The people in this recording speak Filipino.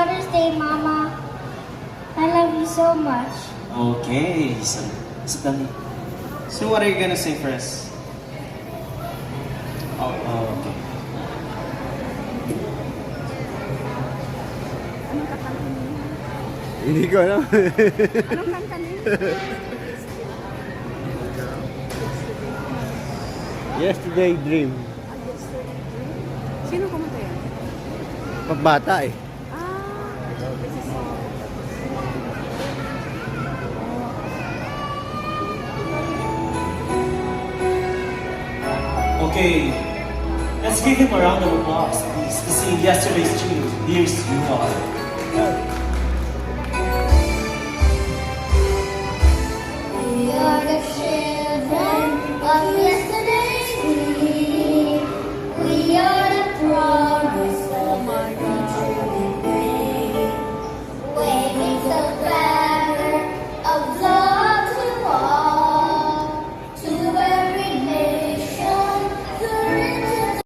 Father's Day, Mama. I love you so much. Okay, so dali. So what are you gonna say first? Oh, okay. Anong kakanta niya? Hindi ko alam. Anong kanta niya? Yesterday Dream. Sino kumanta yan? Pagbata eh. This is Okay, let's give him a round of applause, please, to sing yesterday's tune, Dear Sweetheart. We are the